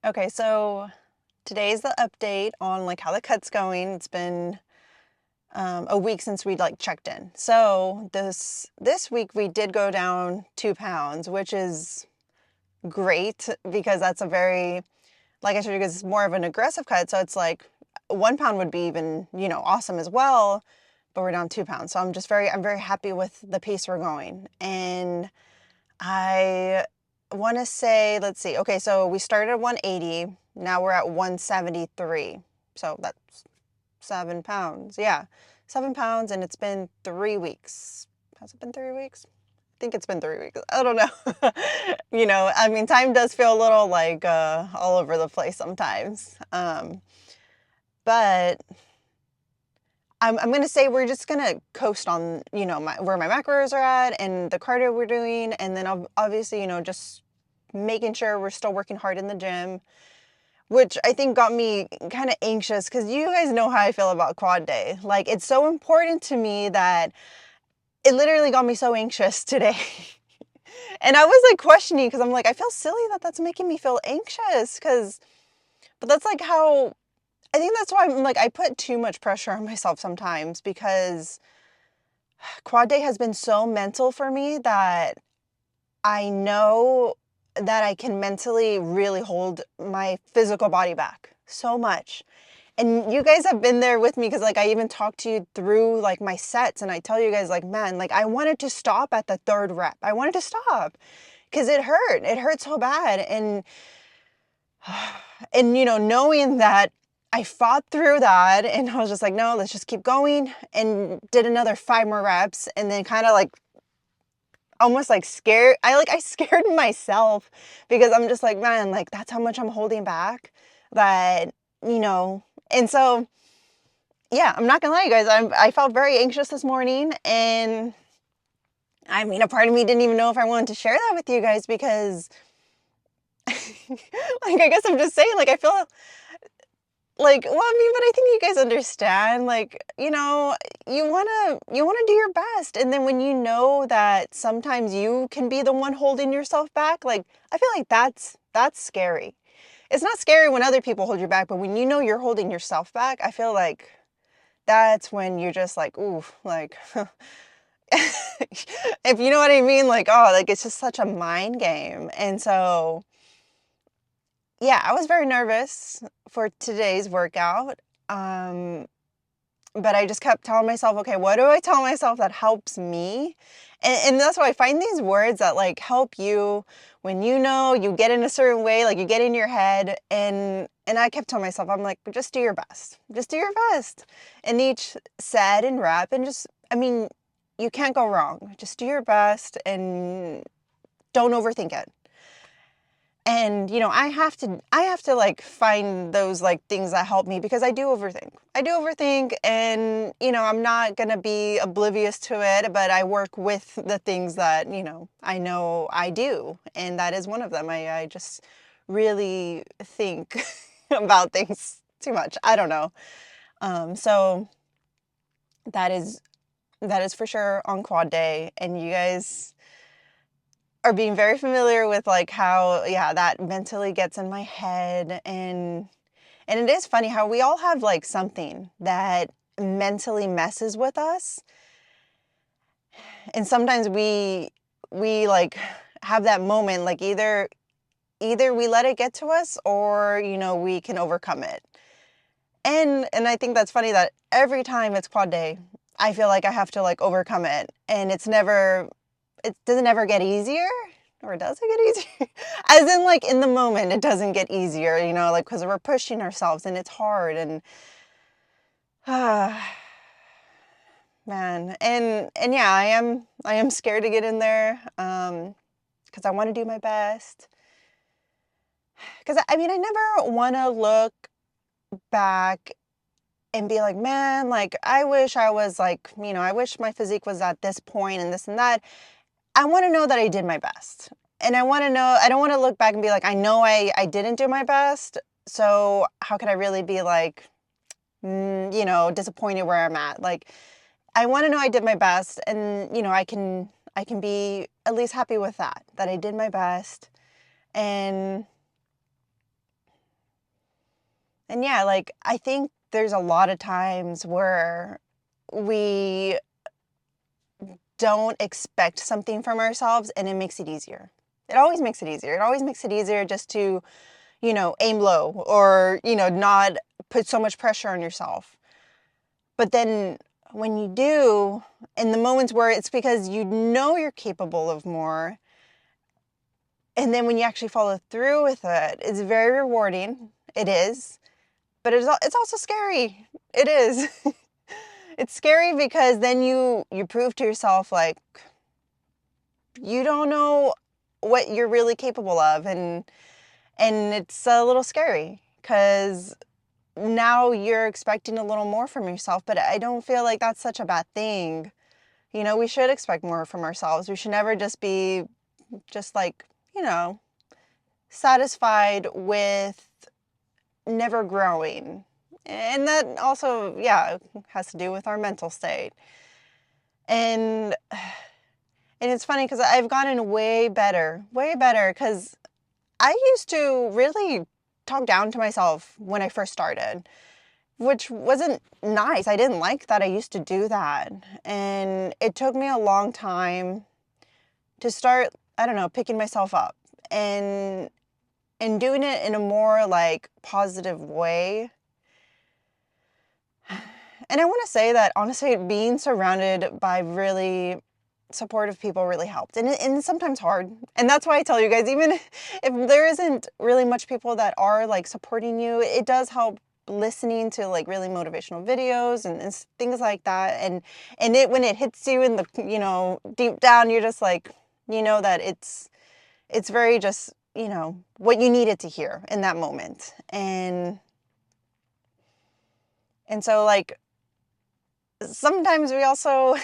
Okay, so today's the update on like how the cut's going. It's been a week since we like checked in. So this week we did go down 2 pounds, which is great because that's a very, like I showed you guys, it's more of an aggressive cut. So it's like 1 pound would be even, awesome as well. But we're down 2 pounds. So I'm very happy with the pace we're going. And I want to say, let's see. Okay, so we started at 180. Now we're at 173. So that's 7 pounds. Yeah, 7 pounds, and it's been 3 weeks. Has it been 3 weeks? I think it's been 3 weeks. I don't know. I mean, time does feel a little like all over the place sometimes. But I'm gonna say we're just gonna coast on, where my macros are at and the cardio we're doing, and then obviously, just making sure we're still working hard in the gym, which I think got me kind of anxious because you guys know how I feel about quad day. Like, it's so important to me that it literally got me so anxious today. And I was like questioning because I'm like, I feel silly that that's making me feel anxious but that's like how I think that's why I'm like, I put too much pressure on myself sometimes because quad day has been so mental for me that I know that I can mentally really hold my physical body back so much. And you guys have been there with me because like I even talked to you through like my sets, and I tell you guys like, man, like I wanted to stop at the third rep. I wanted to stop because it hurt. It hurt so bad. And knowing that I fought through that, and I was just like, no, let's just keep going, and did another 5 more reps, and then kind of like almost like scared. I scared myself because I'm just like, man, like that's how much I'm holding back. That you know, and so yeah, I'm not gonna lie, you guys. I felt very anxious this morning, and I mean, a part of me didn't even know if I wanted to share that with you guys because, like, I guess I'm just saying, like, I feel like, well, I mean, but I think you guys understand, like, you wanna do your best, and then when you know that sometimes you can be the one holding yourself back, like, I feel like that's scary. It's not scary when other people hold you back, but when you know you're holding yourself back, I feel like that's when you're just like, ooh, like, if you know what I mean, like, oh, like, it's just such a mind game, and so yeah, I was very nervous for today's workout. Um, but I just kept telling myself, okay, what do I tell myself that helps me? And that's why I find these words that like help you when you get in a certain way, like you get in your head. And I kept telling myself, I'm like, just do your best. Just do your best in each set and rep. And just, I mean, you can't go wrong. Just do your best and don't overthink it. And I have to like find those like things that help me because I do overthink. I do overthink, and I'm not going to be oblivious to it, but I work with the things that, I know I do, and that is one of them. I just really think about things too much. I don't know. So that is for sure on quad day, and you guys are being very familiar with like how, yeah, that mentally gets in my head. And it is funny how we all have like something that mentally messes with us, and sometimes we like have that moment, like either we let it get to us, or we can overcome it. And I think that's funny that every time it's quad day, I feel like I have to like overcome it, and it doesn't ever get easier. Or does it get easier? As in, like, in the moment, it doesn't get easier, like, because we're pushing ourselves and it's hard. And, man. And yeah, I am scared to get in there, because I want to do my best. Because, I mean, I never want to look back and be like, man, like, I wish I was like, I wish my physique was at this point and this and that. I want to know that I did my best. And I don't want to look back and be like, I know I didn't do my best. So how could I really be like, disappointed where I'm at? Like, I want to know I did my best, and, I can be at least happy with that I did my best. And And yeah, like I think there's a lot of times where we don't expect something from ourselves and it makes it easier. It always makes it easier. It always makes it easier just to, aim low or, not put so much pressure on yourself. But then when you do, in the moments where it's because you know you're capable of more, and then when you actually follow through with it, it's very rewarding. It is. But it's also scary. It is. It's scary because then you prove to yourself like you don't know what you're really capable of, and it's a little scary because now you're expecting a little more from yourself, but I don't feel like that's such a bad thing. We should expect more from ourselves. We should never just be just like, satisfied with never growing. And that also, yeah, has to do with our mental state. And it's funny because I've gotten way better, because I used to really talk down to myself when I first started, which wasn't nice. I didn't like that I used to do that. And it took me a long time to start, I don't know, picking myself up and doing it in a more like positive way. And I want to say that honestly, being surrounded by really supportive people really helped. And it's sometimes hard. And that's why I tell you guys, even if there isn't really much people that are like supporting you, it does help listening to like really motivational videos and things like that. And when it hits you in the, deep down, you're just like, that it's very just, what you needed to hear in that moment. And so like sometimes we also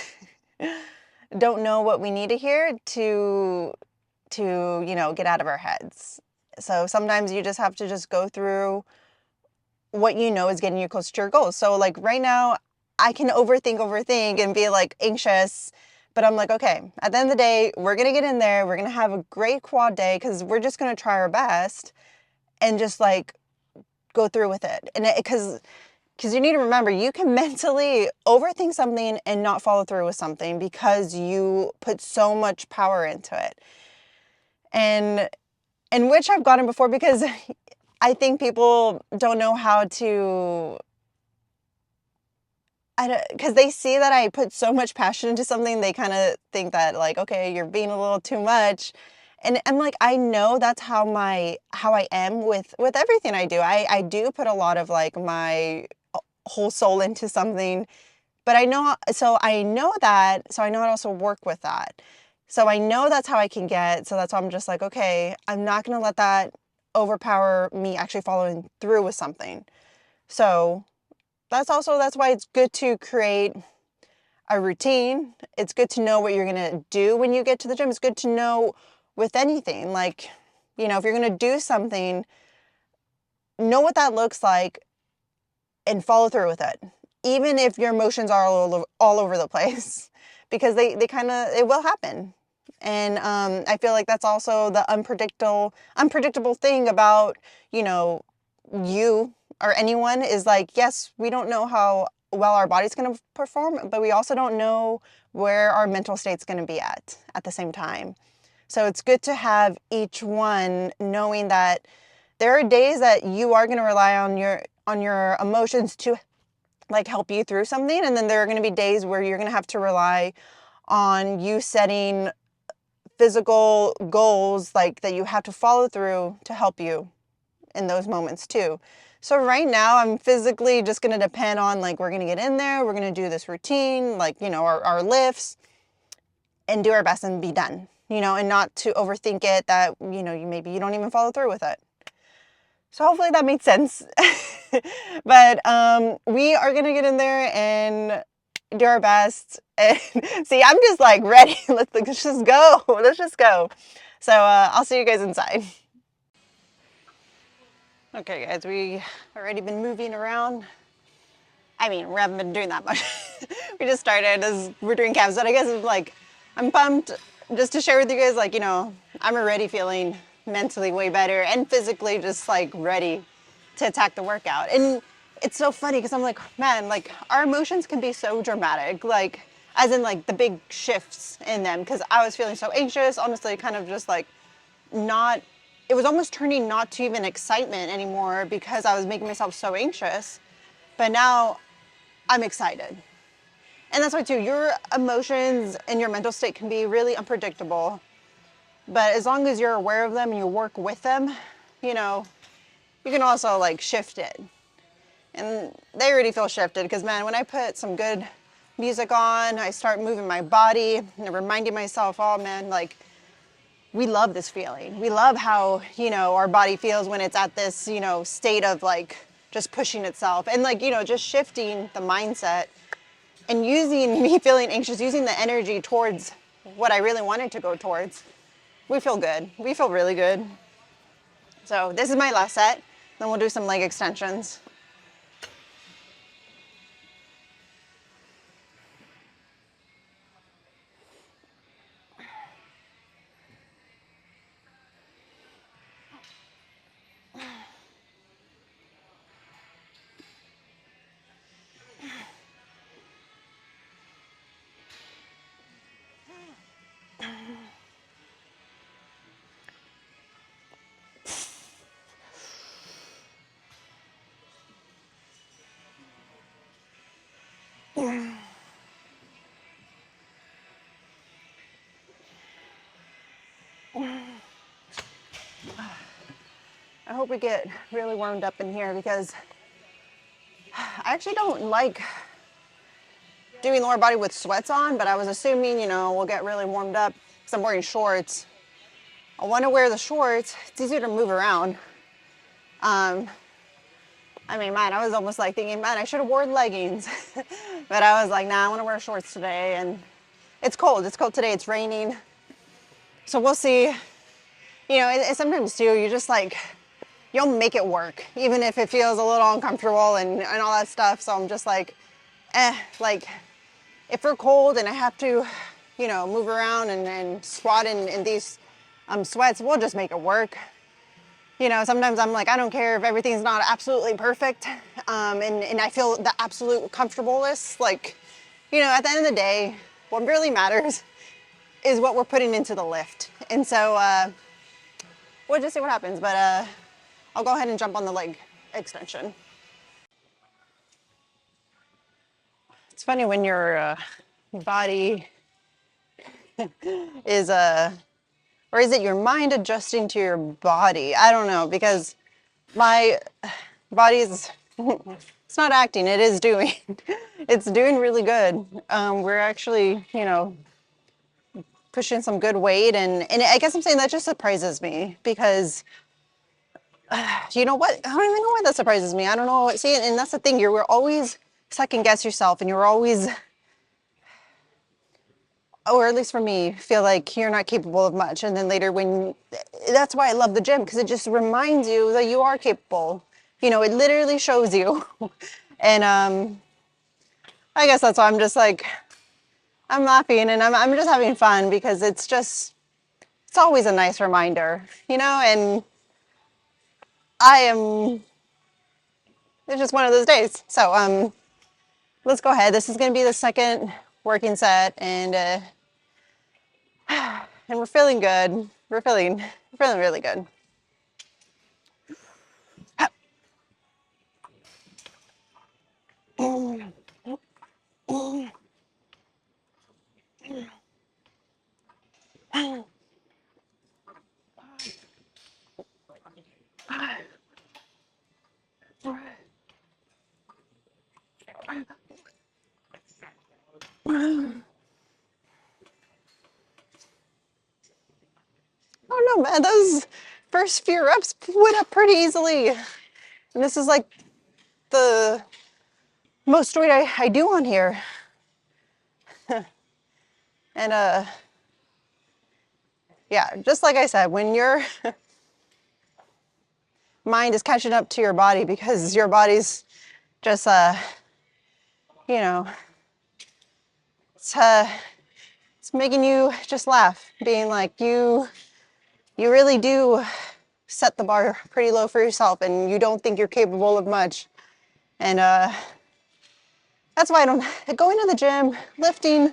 don't know what we need to hear to get out of our heads. So sometimes you just have to just go through what is getting you closer to your goals. So like right now I can overthink and be like anxious, but I'm like, okay, at the end of the day, we're going to get in there. We're going to have a great quad day because we're just going to try our best and just like go through with it. And because you need to remember, you can mentally overthink something and not follow through with something because you put so much power into it. And which I've gotten before because I think people don't know how to, because they see that I put so much passion into something, they kind of think that like, okay, you're being a little too much. And I'm like, I know that's how I am with everything I do. I do put a lot of like my whole soul into something, but I know that, so I know how to also work with that. So I know that's how I can get, so that's why I'm just like, okay, I'm not going to let that overpower me actually following through with something. So that's why it's good to create a routine. It's good to know what you're going to do when you get to the gym. It's good to know with anything, like, if you're going to do something, know what that looks like and follow through with it, even if your emotions are all over the place, because they kind of, it will happen. And I feel like that's also the unpredictable thing about, you or anyone is like, yes, we don't know how well our body's going to perform, but we also don't know where our mental state's going to be at the same time. So it's good to have each one knowing that there are days that you are going to rely on your emotions to like help you through something, and then there are going to be days where you're going to have to rely on you setting physical goals like that you have to follow through to help you in those moments too. So right now I'm physically just going to depend on like we're going to get in there, we're going to do this routine, like our lifts, and do our best and be done, and not to overthink it that maybe you don't even follow through with it. So hopefully that made sense. But we are going to get in there and do our best. And see, I'm just like ready. Let's just go. Let's just go. So I'll see you guys inside. Okay, guys, we already been moving around. I mean, we haven't been doing that much. We just started as we're doing calves, but I guess it's like, I'm pumped just to share with you guys, like, I'm already feeling mentally way better and physically just like ready to attack the workout. And it's so funny because I'm like, man, like our emotions can be so dramatic, like as in like the big shifts in them. Because I was feeling so anxious, honestly, kind of just like not, it was almost turning not to even excitement anymore because I was making myself so anxious. But now I'm excited. And that's why too, your emotions and your mental state can be really unpredictable. But as long as you're aware of them and you work with them, you know, you can also like shift it. And they already feel shifted because man, when I put some good music on, I start moving my body and reminding myself, oh man, like we love this feeling. We love how, you know, our body feels when it's at this, you know, state of like just pushing itself and like, you know, just shifting the mindset and using me feeling anxious, using the energy towards what I really wanted to go towards. We feel good. We feel really good. So this is my last set. Then we'll do some leg extensions. I hope we get really warmed up in here because I actually don't like doing lower body with sweats on, but I was assuming, you know, we'll get really warmed up because I'm wearing shorts. I want to wear the shorts. It's easier to move around. I mean, man, I was almost like thinking, man, I should have worn leggings. But I was like, nah, I want to wear shorts today. And it's cold. It's cold today. It's raining. So we'll see. You know, it sometimes too, you just like, you'll make it work, even if it feels a little uncomfortable and all that stuff. So I'm just like, like if we're cold and I have to, you know, move around and squat in these sweats, we'll just make it work. You know, sometimes I'm like, I don't care if everything's not absolutely perfect. And I feel the absolute comfortableness. Like, you know, at the end of the day, what really matters is what we're putting into the lift. And so we'll just see what happens. But I'll go ahead and jump on the leg extension. It's funny when your body is or is it your mind adjusting to your body? I don't know, because my body is, it's not acting, it is doing. It's doing really good. We're actually, you know, pushing some good weight, and I guess I'm saying that just surprises me because, you know what? I don't even know why that surprises me. I don't know. See, and that's the thing. You're always second guess yourself, and you're always, or at least for me, feel like you're not capable of much. And then later when, that's why I love the gym, because it just reminds you that you are capable. You know, it literally shows you. And I guess that's why I'm just like, I'm laughing and I'm just having fun because it's just, it's always a nice reminder, you know, and it's just one of those days. So let's go ahead. This is going to be the second working set, and we're feeling good. We're feeling really good. Oh no, man, those first few reps went up pretty easily. And this is like the most weight I do on here. And yeah, just like I said, when your mind is catching up to your body because your body's just you know, it's making you just laugh, being like you really do set the bar pretty low for yourself and you don't think you're capable of much. And that's why I don't, going to the gym, lifting,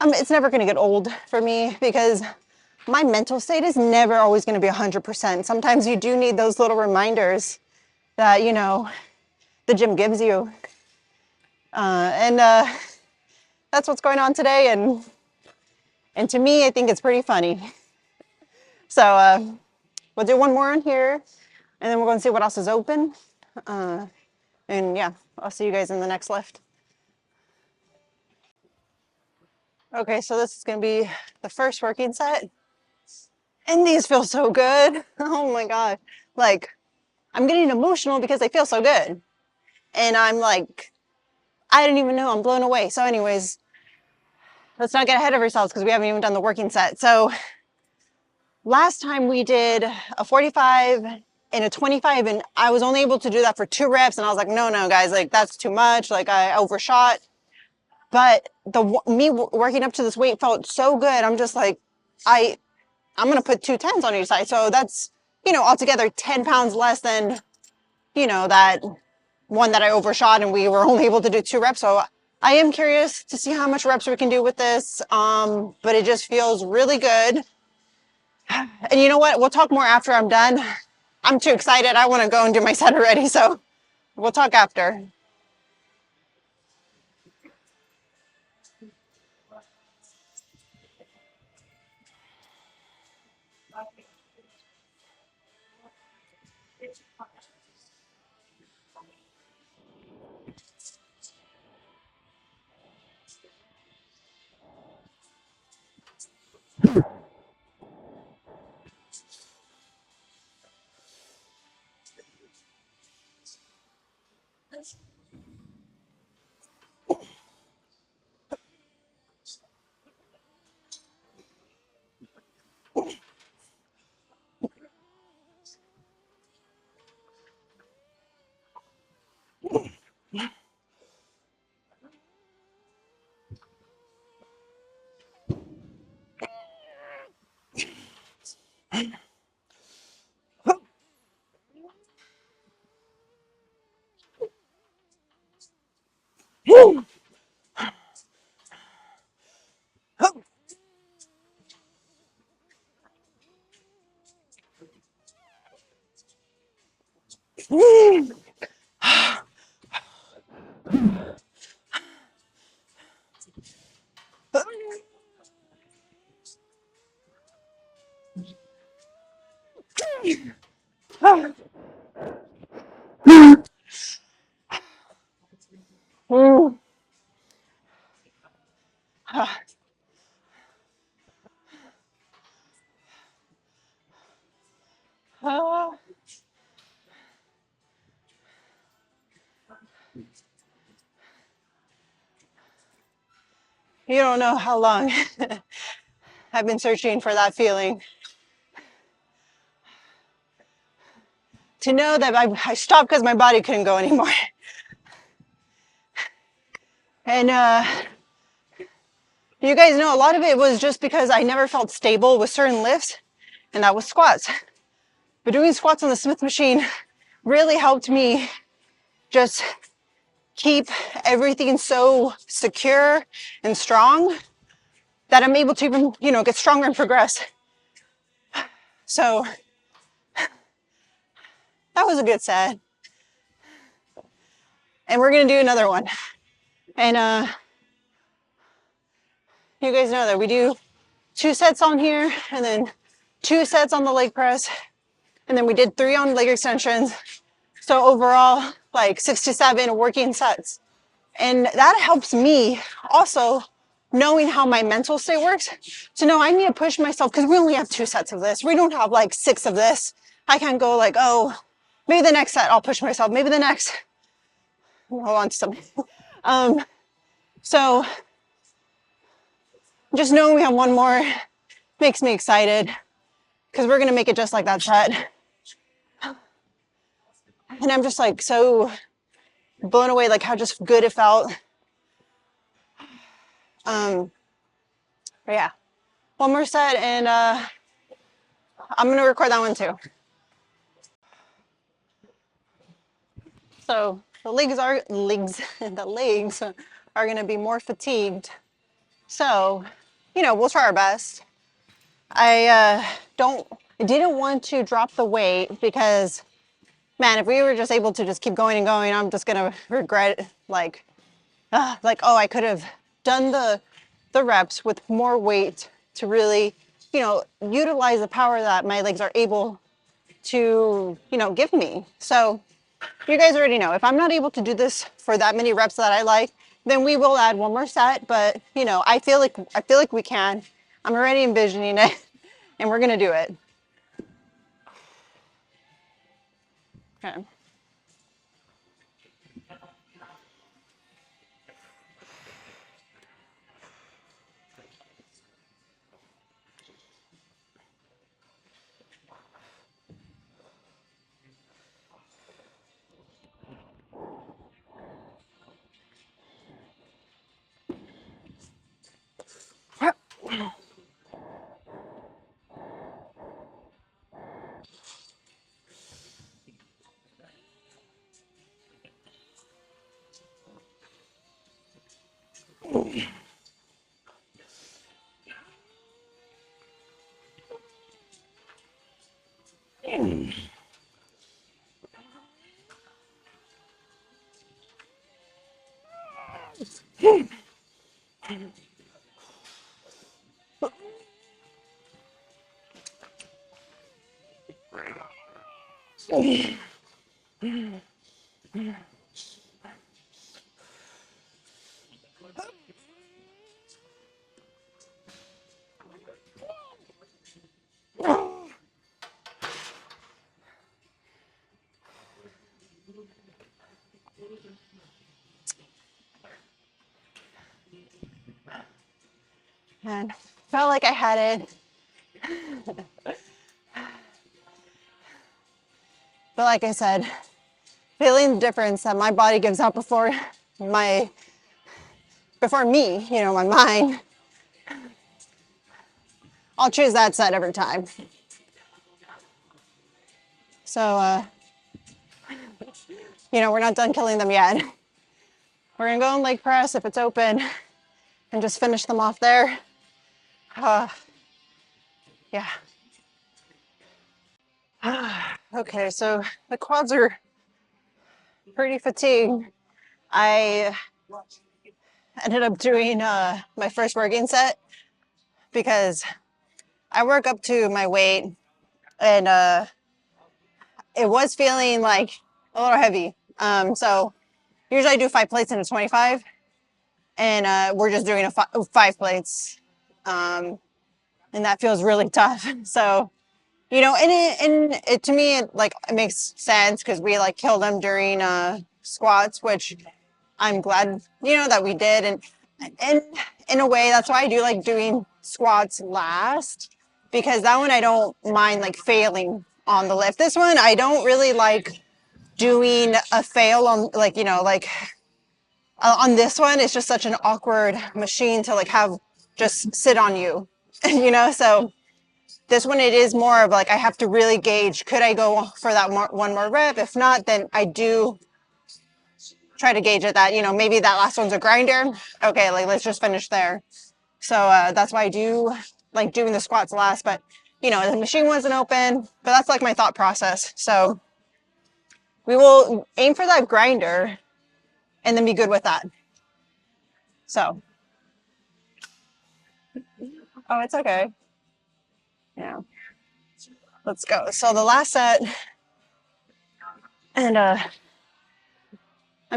it's never going to get old for me because my mental state is never always going to be 100%. Sometimes you do need those little reminders that, you know, the gym gives you. And that's what's going on today. And to me, I think it's pretty funny. So we'll do one more on here and then we're going to see what else is open. And yeah, I'll see you guys in the next lift. Okay, so this is going to be the first working set. And these feel so good. Oh my God. Like, I'm getting emotional because they feel so good. And I'm like, I didn't even know, I'm blown away. So anyways, let's not get ahead of ourselves because we haven't even done the working set. So last time we did a 45 and a 25 and I was only able to do that for 2 reps. And I was like, no, guys, like that's too much. Like I overshot. But me working up to this weight felt so good. I'm just like, I'm going to put 2 10s on each side. So that's, you know, altogether 10 pounds less than, you know, that one that I overshot and we were only able to do 2 reps. So I am curious to see how much reps we can do with this. But it just feels really good. And you know what? We'll talk more after I'm done. I'm too excited. I want to go and do my set already. So we'll talk after. You don't know how long I've been searching for that feeling. To know that I stopped because my body couldn't go anymore. And you guys know a lot of it was just because I never felt stable with certain lifts, and that was squats. But doing squats on the Smith machine really helped me just keep everything so secure and strong that I'm able to even, you know, get stronger and progress. So that was a good set. And we're gonna do another one. And you guys know that we do 2 sets on here and then 2 sets on the leg press. And then we did 3 on leg extensions. So overall, like 6 to 7 working sets. And that helps me also knowing how my mental state works to know I need to push myself because we only have 2 sets of this. We don't have like 6 of this. I can't go like, oh, maybe the next set I'll push myself. Maybe the next, hold on to something. So just knowing we have 1 more makes me excited because we're going to make it just like that set. And I'm just like so blown away, like how just good it felt. But yeah, 1 more set and I'm going to record that one too. So the the legs are going to be more fatigued. So, we'll try our best. I didn't want to drop the weight because, man, if we were just able to just keep going and going, I'm just gonna regret oh, I could have done the reps with more weight to really, utilize the power that my legs are able to, give me. So you guys already know, if I'm not able to do this for that many reps that I like, then we will add one more set. But I feel like we can. I'm already envisioning it, and we're gonna do it. Okay. And felt like I had it. But like I said, feeling the difference that my body gives out my before me, my mind, I'll choose that set every time. So we're not done killing them yet. We're gonna go in leg press if it's open and just finish them off there. Yeah. Okay, so the quads are pretty fatigued. I ended up doing my first working set because I work up to my weight, and it was feeling like a little heavy. So usually I do 5 plates in a 25, and we're just doing 5 plates, and that feels really tough. So and it to me it makes sense because we kill them during squats, which I'm glad that we did, and in a way that's why I do like doing squats last, because that one I don't mind failing on the lift. This one I don't really like doing a fail on on this one. It's just such an awkward machine to have just sit on you, so this one it is more of I have to really gauge, could I go for that one more rep? If not, then I do try to gauge it that maybe that last one's a grinder. Okay, let's just finish there. So that's why I do like doing the squats last. But the machine wasn't open, but that's my thought process. So we will aim for that grinder and then be good with that. So oh, it's okay. Yeah, let's go. So the last set, and I'm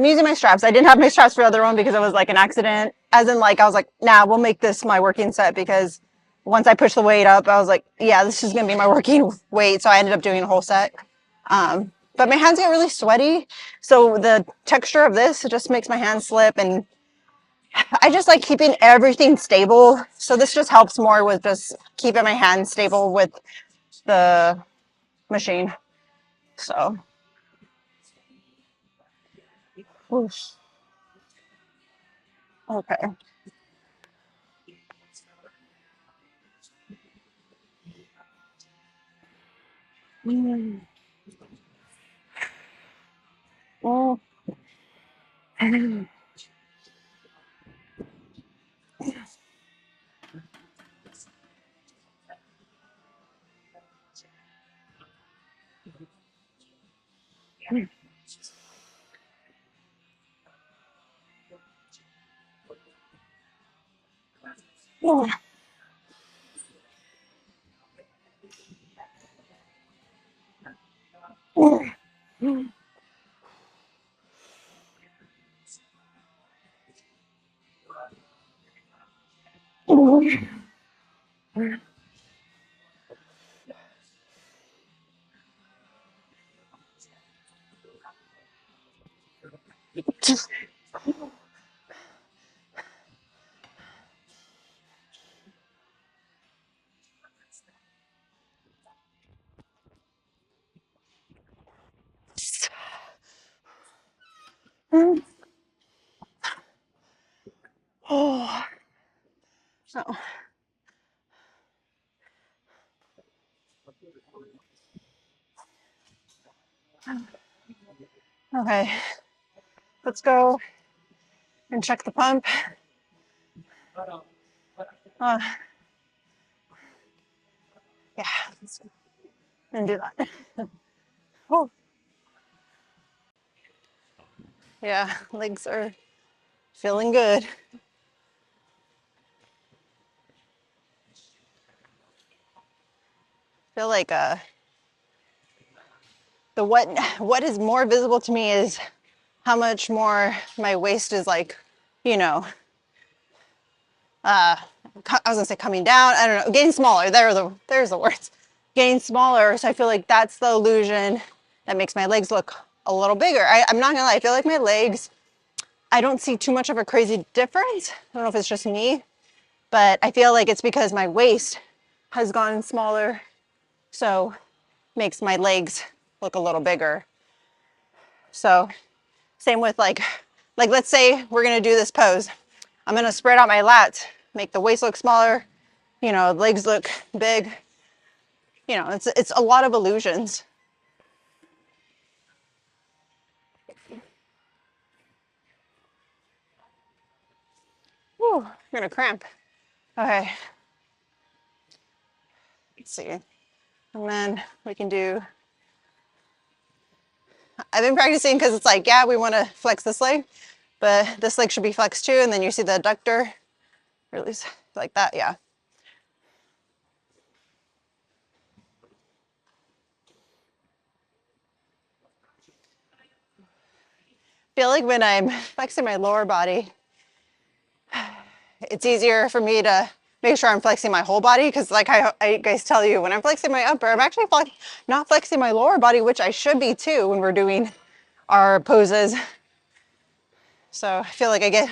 using my straps. I didn't have my straps for the other one because it was an accident. As in I was like, nah, we'll make this my working set, because once I pushed the weight up, I was like, yeah, this is gonna be my working weight. So I ended up doing a whole set. But my hands get really sweaty. So the texture of this, it just makes my hands slip, and I just like keeping everything stable. So this just helps more with just keeping my hands stable with the machine. So, whoosh. Okay. Mm. Oh, so, okay, let's go and check the pump. Uh, yeah, let's and do that. Oh, yeah, legs are feeling good. Feel like the what is more visible to me is how much more my waist is like, you know, I was gonna say coming down. I don't know, getting smaller. There's the words. Getting smaller. So I feel like that's the illusion that makes my legs look a little bigger. I'm not gonna lie. I feel like my legs, I don't see too much of a crazy difference. I don't know if it's just me, but I feel like it's because my waist has gotten smaller. So makes my legs look a little bigger. So same with like let's say we're gonna do this pose. I'm gonna spread out my lats, make the waist look smaller, you know, legs look big. You know, it's a lot of illusions. Whew, I'm gonna cramp. Okay, let's see. And then we can do, I've been practicing because it's like, yeah, we wanna flex this leg, but this leg should be flexed too. And then you see the adductor, release like that, yeah. Feel like when I'm flexing my lower body, it's easier for me to make sure I'm flexing my whole body because like I guys tell you, when I'm flexing my upper, I'm actually not flexing my lower body, which I should be too when we're doing our poses. So I feel like I get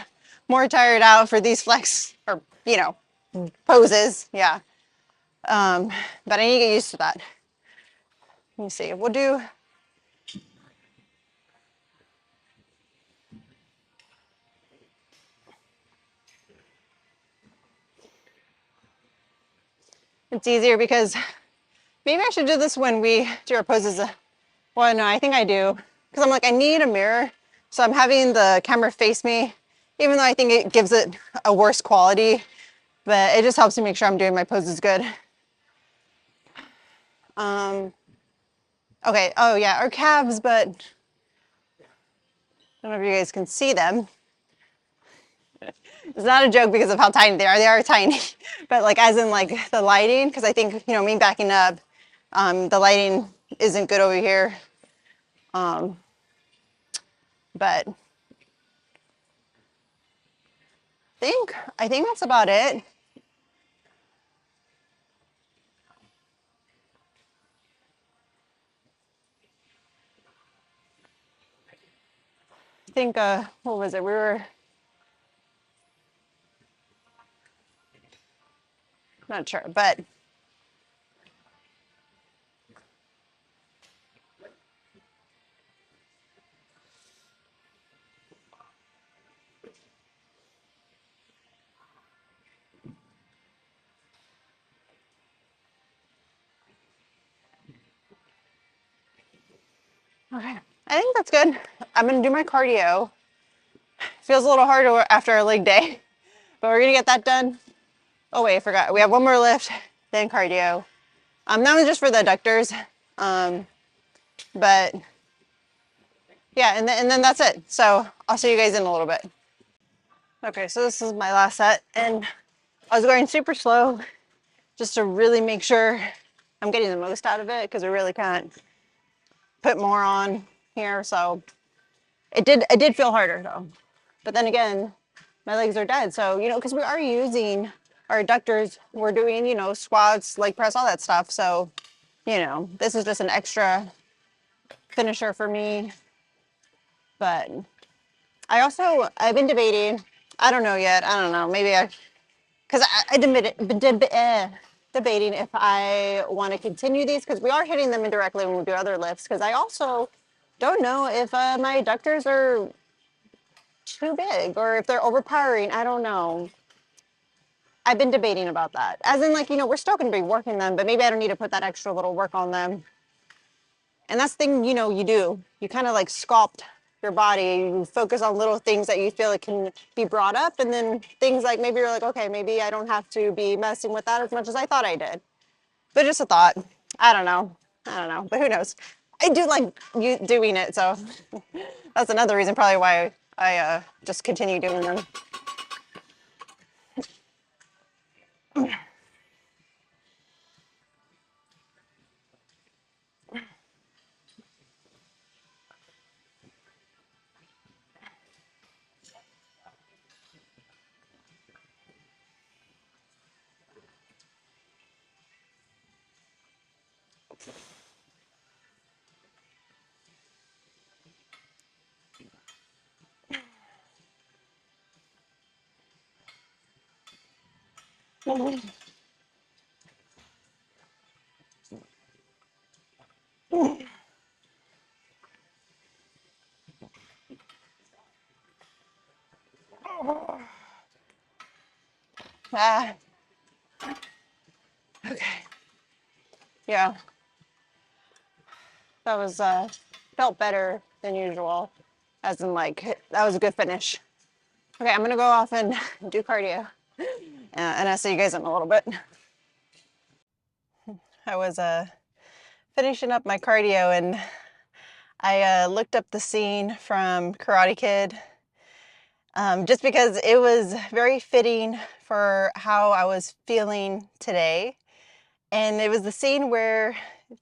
more tired out for these flex or, you know, poses. Yeah. But I need to get used to that. Let me see. We'll do, it's easier because maybe I should do this when we do our poses. Well, no, I think I do. Because I'm like, I need a mirror. So I'm having the camera face me, even though I think it gives it a worse quality, but it just helps me make sure I'm doing my poses good. Okay, oh yeah, our calves, but I don't know if you guys can see them. It's not a joke because of how tiny they are. They are tiny, but like as in like the lighting, because I think, you know, me backing up, the lighting isn't good over here. But I think that's about it. I think, what was it? We were, not sure, but okay. I think that's good. I'm gonna do my cardio. Feels a little harder after a leg day, but we're gonna get that done. Oh wait, I forgot. We have one more lift, then cardio. That one's just for the adductors. But yeah, and then that's it. So I'll see you guys in a little bit. Okay, so this is my last set, and I was going super slow just to really make sure I'm getting the most out of it, because I really can't put more on here. So it did feel harder though. But then again, my legs are dead. So, because we are using our adductors, we're doing, squats, leg press, all that stuff. So, this is just an extra finisher for me. But I've been debating, I don't know yet. I don't know. Maybe because debating if I want to continue these, because we are hitting them indirectly when we do other lifts. Because I also don't know if my adductors are too big or if they're overpowering. I don't know. I've been debating about that. As in, like, we're still going to be working them, but maybe I don't need to put that extra little work on them. And that's the thing, you do. You kind of like sculpt your body. You focus on little things that you feel like can be brought up. And then things like maybe you're like, okay, maybe I don't have to be messing with that as much as I thought I did. But just a thought. I don't know. But who knows? I do like you doing it. So that's another reason probably why I just continue doing them. Ah, okay. Yeah, that was felt better than usual. As in, like, that was a good finish. Okay, I'm gonna go off and do cardio, and I'll see you guys in a little bit. I was finishing up my cardio, and I looked up the scene from Karate Kid, just because it was very fitting for how I was feeling today. And it was the scene where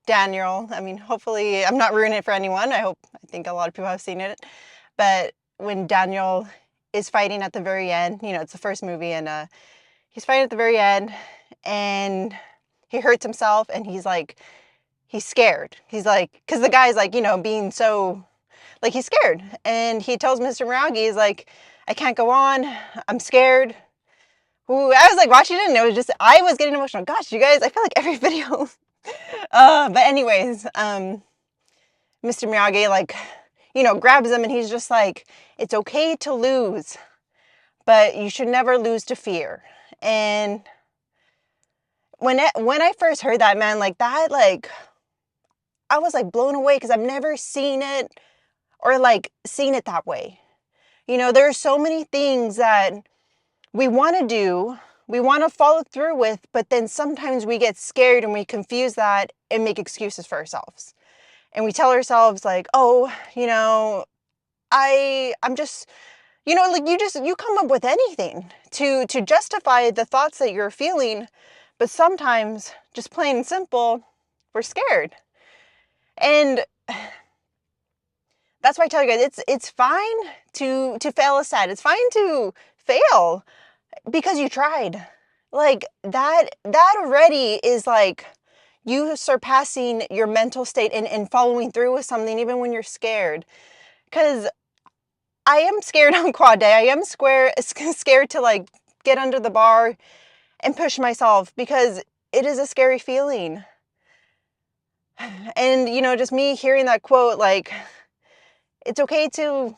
Daniel, I mean, hopefully I'm not ruining it for anyone. I think a lot of people have seen it. But when Daniel is fighting at the very end, it's the first movie, and he's fighting at the very end, and he hurts himself, and he's scared. He's like, because the guy's like, being so, like, he's scared. And he tells Mr. Miyagi, he's like, I can't go on. I'm scared. Ooh, I was like watching it, and it was just, I was getting emotional. Gosh, you guys, I feel like every video. But anyways, Mr. Miyagi, like, grabs him, and he's just like, it's okay to lose, but you should never lose to fear. And when I first heard that, man, like that, like, I was like blown away, because I've never seen it or like seen it that way. There are so many things that we want to do, we want to follow through with, but then sometimes we get scared and we confuse that and make excuses for ourselves. And we tell ourselves like, oh, I'm just, like, you come up with anything to justify the thoughts that you're feeling. But sometimes, just plain and simple, we're scared. And that's why I tell you guys, it's fine to fail a set. It's fine to fail because you tried. Like, that already is like you surpassing your mental state and following through with something even when you're scared. Because I am scared on quad day. I am scared to like get under the bar and push myself, because it is a scary feeling. And just me hearing that quote, like, it's okay to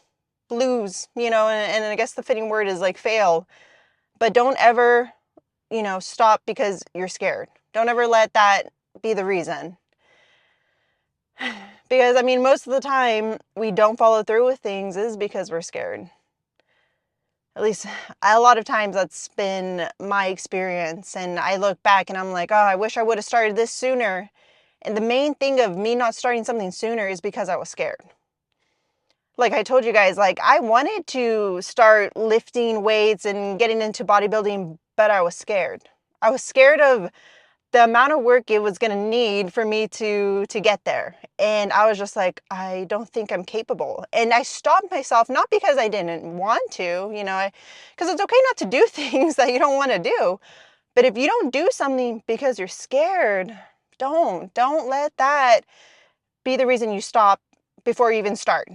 lose, and I guess the fitting word is like fail, but don't ever, stop because you're scared. Don't ever let that be the reason. Because, I mean, most of the time we don't follow through with things is because we're scared. At least a lot of times that's been my experience. And I look back and I'm like, oh, I wish I would have started this sooner. And the main thing of me not starting something sooner is because I was scared. Like I told you guys, like I wanted to start lifting weights and getting into bodybuilding, but I was scared. I was scared of the amount of work it was going to need for me to get there. And I was just like, I don't think I'm capable. And I stopped myself, not because I didn't want to, because it's okay not to do things that you don't want to do. But if you don't do something because you're scared, don't let that be the reason you stop before you even start.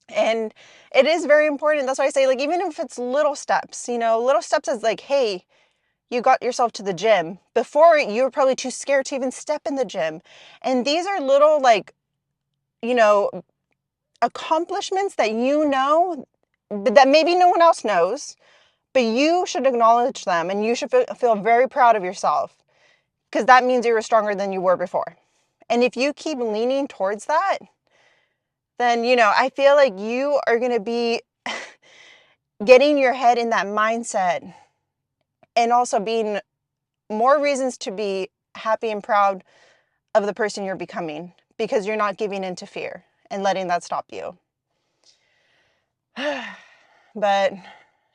And it is very important. That's why I say, like, even if it's little steps, little steps is like, hey, you got yourself to the gym. Before, you were probably too scared to even step in the gym. And these are little, like, accomplishments that that maybe no one else knows, but you should acknowledge them and you should feel very proud of yourself, because that means you were stronger than you were before. And if you keep leaning towards that, then, I feel like you are going to be getting your head in that mindset, and also being more reasons to be happy and proud of the person you're becoming, because you're not giving in to fear and letting that stop you. But,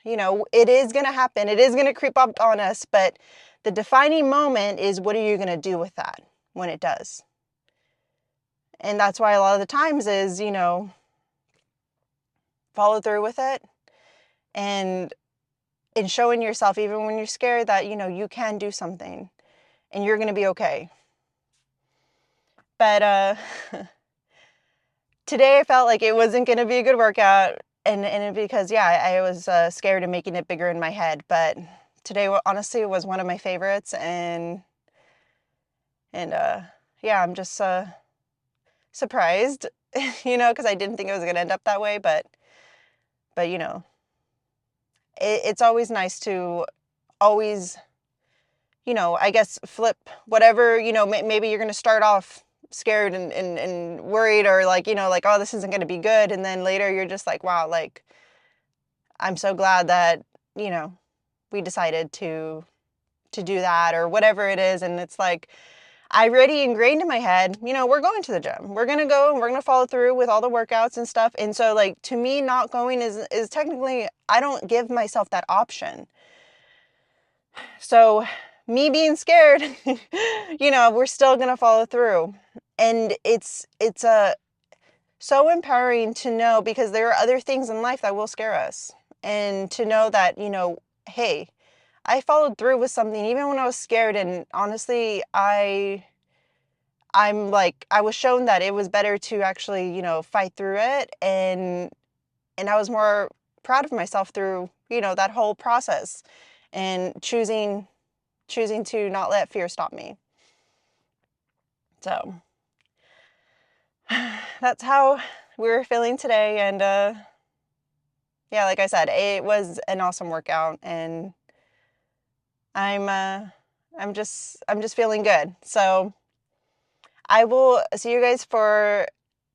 it is going to happen. It is going to creep up on us. But the defining moment is, what are you going to do with that when it does? And that's why a lot of the times is, follow through with it, and in showing yourself, even when you're scared, that, you can do something and you're going to be okay. But today I felt like it wasn't going to be a good workout, and because, I was scared of making it bigger in my head. But today, honestly, was one of my favorites, and I'm just surprised, because I didn't think it was going to end up that way. But it's always nice to always, I guess, flip whatever, maybe you're going to start off scared and worried, or like, like, oh, this isn't going to be good. And then later you're just like, wow, like, I'm so glad that, we decided to do that, or whatever it is. And it's like, I already ingrained in my head, we're going to the gym. We're going to go and we're going to follow through with all the workouts and stuff. And so, like, to me, not going is technically, I don't give myself that option. So me being scared, we're still going to follow through. And it's so empowering to know, because there are other things in life that will scare us. And to know that, hey, I followed through with something even when I was scared. And honestly, I'm like, I was shown that it was better to actually, fight through it. And I was more proud of myself through, that whole process, and choosing to not let fear stop me. So that's how we were feeling today. And like I said, it was an awesome workout, and I'm just feeling good. So I will see you guys for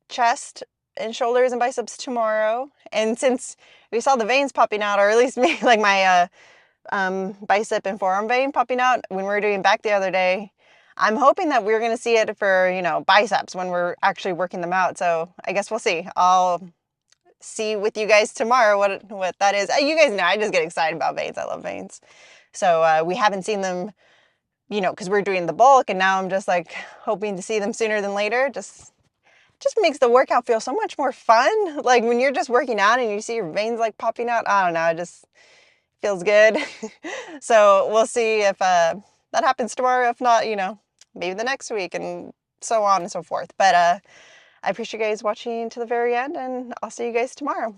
chest and shoulders and biceps tomorrow. And since we saw the veins popping out, or at least me, like my bicep and forearm vein popping out when we were doing back the other day, I'm hoping that we're going to see it for, biceps when we're actually working them out. So I guess we'll see. I'll see with you guys tomorrow what that is. You guys know I just get excited about veins. I love veins. So we haven't seen them, because we're doing the bulk, and now I'm just like hoping to see them sooner than later. Just makes the workout feel so much more fun. Like when you're just working out and you see your veins like popping out, I don't know, it just feels good. So we'll see if that happens tomorrow. If not, maybe the next week, and so on and so forth. But I appreciate you guys watching to the very end, and I'll see you guys tomorrow.